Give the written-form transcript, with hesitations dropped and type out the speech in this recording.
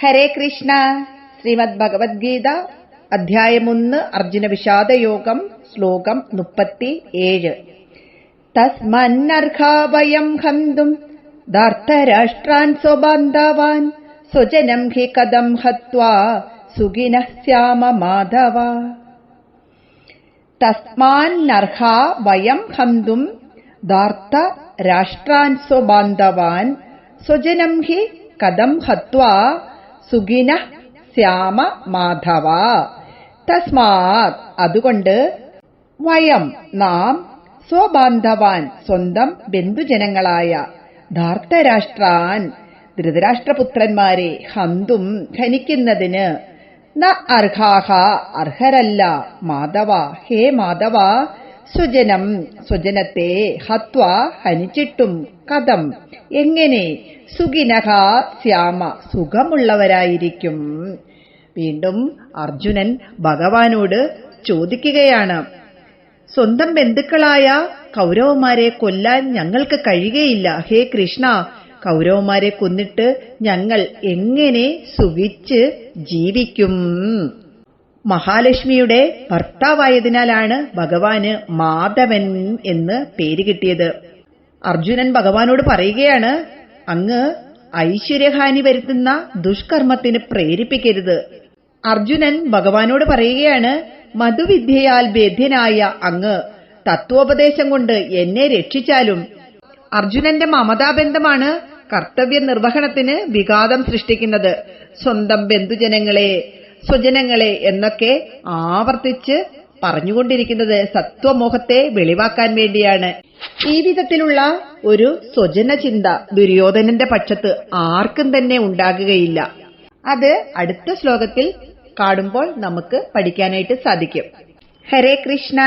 ഹരേ കൃഷ്ണ. ശ്രീമദ് ഭഗവത്ഗീത അധ്യായം 1 അർജുന വിഷാദയോഗം ശ്ലോകം 37. തസ്മന്നർഹാ വയം ഹന്തും ധാർത്തരാഷ്ട്രാൻ സ്വബാന്ധവാൻ സ്വജനം ഹി കഥം ഹത്വാ സുഖിനഃ സ്യാമ മാധവ. തസ്മാന്നർഹാ വയം ഹന്തും ധാർത്തരാഷ്ട്രാൻ സ്വബാന്ധവാൻ സ്വജനം ഹി കഥം ഹത്വാ സുഖിനഃ സ്യാമ മാധവ. തസ്മാത് അതുകൊണ്ട്, വയം നാം, സ്വബാന്ധവാൻ സ്വന്തം ബന്ധുജനങ്ങളായ, ധാർത്തരാഷ്ട്രാൻ ധൃതരാഷ്ട്രപുത്രന്മാരെ, ഹന്തും ഖനിക്കുന്നതിന്, ന അർഹാഹ അർഹരല്ല, മാധവ ഹേ മാധവ, സ്വജനം സ്വജനത്തെ, ഹത്വ ഹനിച്ചിട്ടും, കഥം എങ്ങനെ, സുഖിനഃ സ്യാമ സുഖമുള്ളവരായിരിക്കും. വീണ്ടും അർജുനൻ ഭഗവാനോട് ചോദിക്കുകയാണ്, സ്വന്തം ബന്ധുക്കളായ കൗരവന്മാരെ കൊല്ലാൻ ഞങ്ങൾക്ക് കഴിയുകയില്ല. ഹേ കൃഷ്ണ, കൗരവന്മാരെ കൊന്നിട്ട് ഞങ്ങൾ എങ്ങനെ സുഖിച്ച് ജീവിക്കും? മഹാലക്ഷ്മിയുടെ ഭർത്താവായതിനാലാണ് ഭഗവാന് മാധവൻ എന്ന് പേര് കിട്ടിയത്. അർജുനൻ ഭഗവാനോട് പറയുകയാണ്, അങ്ങ് ഐശ്വര്യഹാനി വരുത്തുന്ന ദുഷ്കർമ്മത്തിന് പ്രേരിപ്പിക്കരുത്. അർജുനൻ ഭഗവാനോട് പറയുകയാണ്, മധുവിദ്യയാൽ ബേധ്യനായ അങ്ങ് തത്വോപദേശം കൊണ്ട് എന്നെ രക്ഷിച്ചാലും. അർജുനന്റെ മമതാബന്ധമാണ് കർത്തവ്യ നിർവഹണത്തിന് വിഘാതം സൃഷ്ടിക്കുന്നത്. സ്വന്തം ബന്ധുജനങ്ങളെ, സ്വജനങ്ങളെ എന്നൊക്കെ ആവർത്തിച്ച് പറഞ്ഞുകൊണ്ടിരിക്കുന്നത് സത്വമോഹത്തെ വെളിവാക്കാൻ വേണ്ടിയാണ്. ഈ വിധത്തിലുള്ള ഒരു സ്വജന ചിന്ത ദുര്യോധനന്റെ പക്ഷത്ത് ആർക്കും തന്നെ ഉണ്ടാകുകയില്ല. അത് അടുത്ത ശ്ലോകത്തിൽ കാണുമ്പോൾ നമുക്ക് പഠിക്കാനായിട്ട് സാധിക്കും. ഹരേ കൃഷ്ണ.